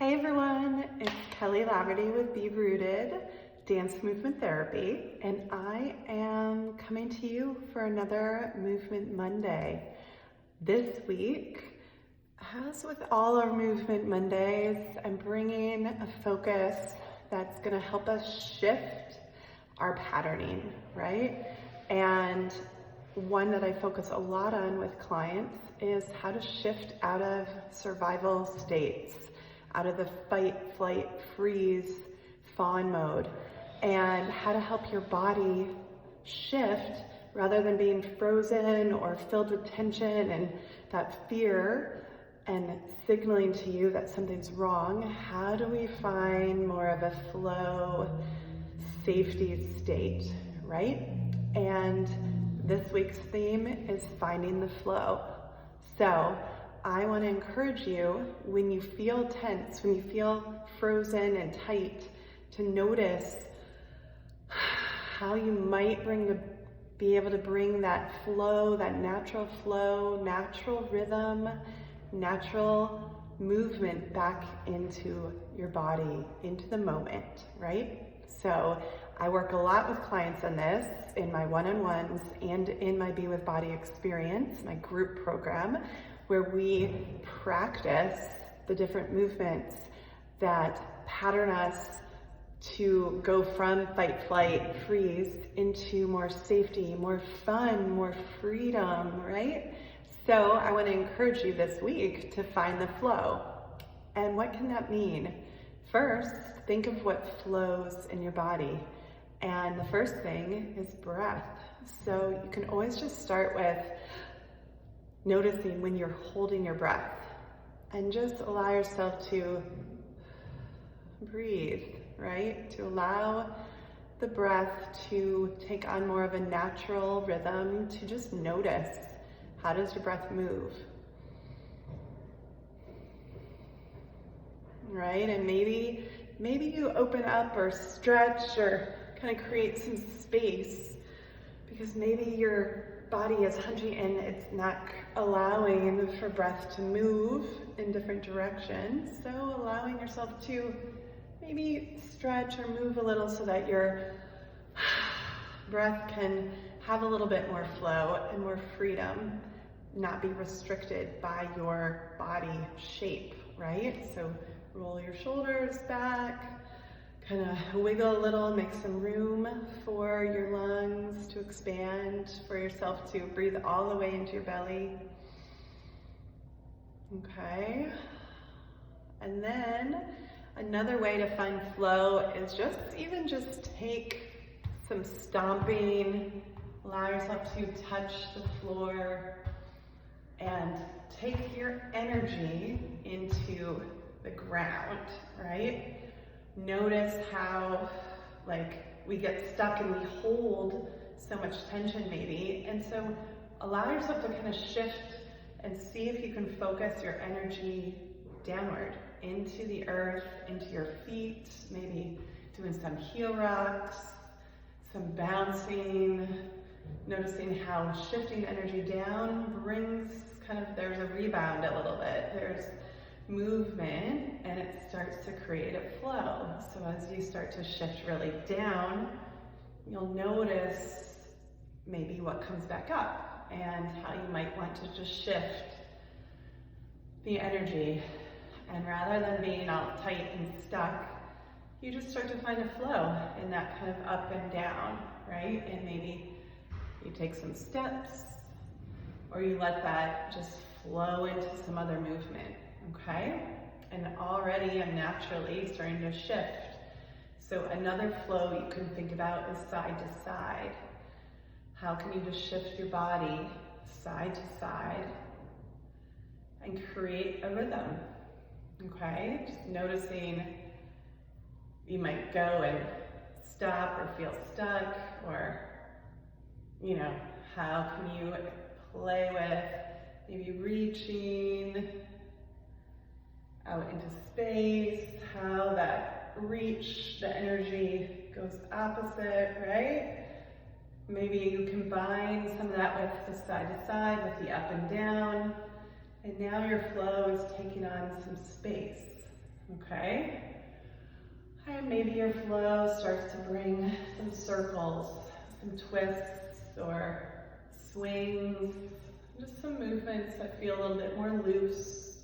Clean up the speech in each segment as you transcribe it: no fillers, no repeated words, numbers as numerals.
Hey everyone, it's Kelly Laverty with Be Rooted Dance Movement Therapy, and I am coming to you for another Movement Monday. This week, as with all our Movement Mondays, I'm bringing a focus that's going to help us shift our patterning, right? And one that I focus a lot on with clients is how to shift out of survival states, out of the fight, flight, freeze, fawn mode, and how to help your body shift rather than being frozen or filled with tension and that fear and signaling to you that something's wrong. How do we find more of a flow, safety state, right? And this week's theme is finding the flow. So I want to encourage you, when you feel tense, when you feel frozen and tight, to notice how you might be able to bring that flow, that natural flow, natural rhythm, natural movement back into your body, into the moment, right? So I work a lot with clients on this in my one-on-ones and in my Be With Body experience, my group program, where we practice the different movements that pattern us to go from fight, flight, freeze into more safety, more fun, more freedom, right? So I want to encourage you this week to find the flow. And what can that mean? First, think of what flows in your body. And the first thing is breath. So you can always just start with noticing when you're holding your breath and just allow yourself to breathe, right? To allow the breath to take on more of a natural rhythm, to just notice, how does your breath move? Right? And maybe you open up or stretch or kind of create some space because maybe your body is hunching and it's not allowing for breath to move in different directions. So allowing yourself to maybe stretch or move a little so that your breath can have a little bit more flow and more freedom, not be restricted by your body shape, right? So roll your shoulders back, kind of wiggle a little, make some room for your lungs to expand, for yourself to breathe all the way into your belly. Okay. And then another way to find flow is just take some stomping, allow yourself to touch the floor and take your energy into the ground, right? Notice how we get stuck and we hold so much tension maybe. And so allow yourself to kind of shift and see if you can focus your energy downward into the earth, into your feet, maybe doing some heel rocks, some bouncing, noticing how shifting energy down brings there's a rebound a little bit. There's movement and it starts to create a flow. So as you start to shift really down, you'll notice maybe what comes back up and how you might want to just shift the energy. And rather than being all tight and stuck, you just start to find a flow in that kind of up and down, right? And maybe you take some steps or you let that just flow into some other movement. Okay, and already I'm naturally starting to shift. So another flow you can think about is side to side. How can you just shift your body side to side and create a rhythm? Okay, just noticing you might go and stop or feel stuck, or how can you play with maybe reaching out into space, how that reach, the energy goes opposite, right? Maybe you combine some of that with the side to side, with the up and down, and now your flow is taking on some space. okay? And maybe your flow starts to bring some circles, some twists or swings, just some movements that feel a little bit more loose.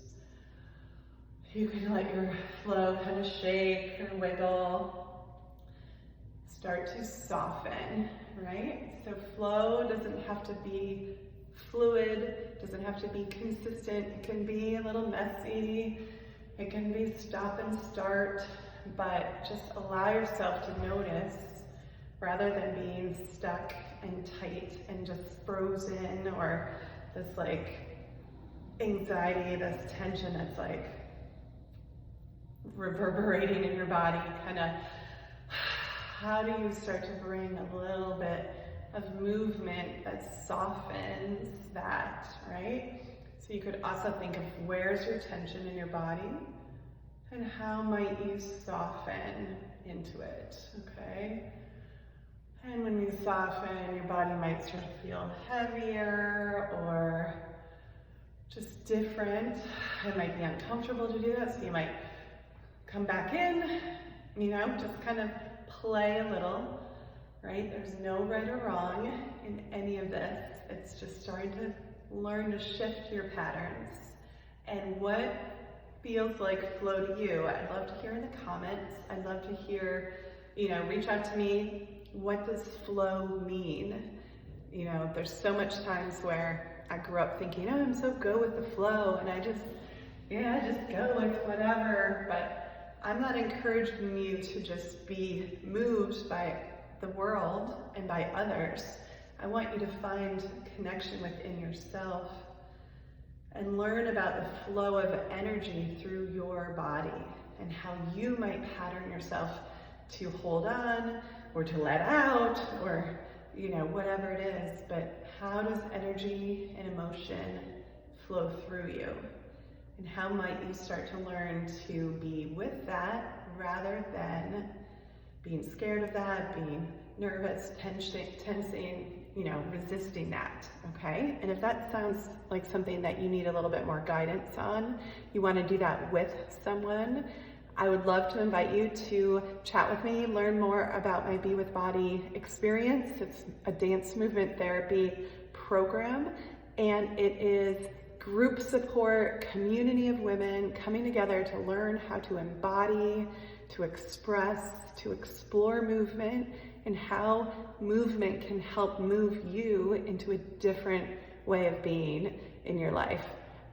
You can let your flow kind of shake or wiggle, start to soften, right? So flow doesn't have to be fluid, doesn't have to be consistent. It can be a little messy, it can be stop and start, but just allow yourself to notice rather than being stuck and tight and just frozen, or this like anxiety, this tension that's like reverberating in your body. Kind of, how do you start to bring a little bit of movement that softens that, right? So you could also think of where's your tension in your body and how might you soften into it, okay? And when you soften, your body might start to feel heavier or just different. It might be uncomfortable to do that, so you might come back in, you know, just kind of play a little, right? There's no right or wrong in any of this. It's just starting to learn to shift your patterns. And what feels like flow to you? I'd love to hear in the comments. I'd love to hear, you know, reach out to me. What does flow mean? You know, there's so much times where I grew up thinking, oh, I'm so go with the flow, and I just go with whatever. But I'm not encouraging you to just be moved by the world and by others. I want you to find connection within yourself and learn about the flow of energy through your body and how you might pattern yourself to hold on or to let out, or, you know, whatever it is. But how does energy and emotion flow through you? And how might you start to learn to be with that rather than being scared of that, being nervous, tensing, you know, resisting that, okay? And if that sounds like something that you need a little bit more guidance on, you want to do that with someone, I would love to invite you to chat with me, learn more about my Be With Body experience. It's a dance movement therapy program, and it is group support, community of women coming together to learn how to embody, to express, to explore movement, and how movement can help move you into a different way of being in your life,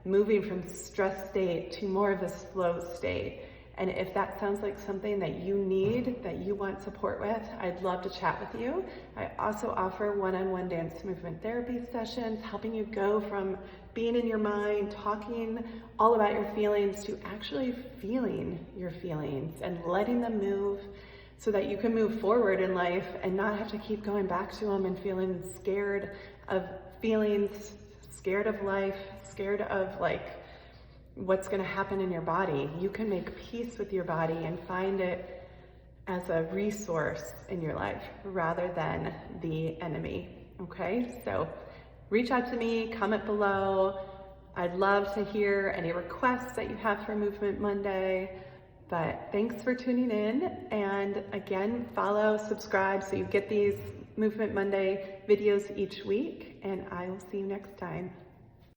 moving from stress state to more of this flow state. And if that sounds like something that you need, that you want support with, I'd love to chat with you. I also offer one-on-one dance movement therapy sessions, helping you go from being in your mind, talking all about your feelings, to actually feeling your feelings and letting them move, so that you can move forward in life and not have to keep going back to them and feeling scared of feelings, scared of life, scared of like what's going to happen in your body. You can make peace with your body and find it as a resource in your life rather than the enemy, okay? So reach out to me, comment below. I'd love to hear any requests that you have for Movement Monday. But thanks for tuning in, and again, follow, subscribe so you get these Movement Monday videos each week, and I will see you next time.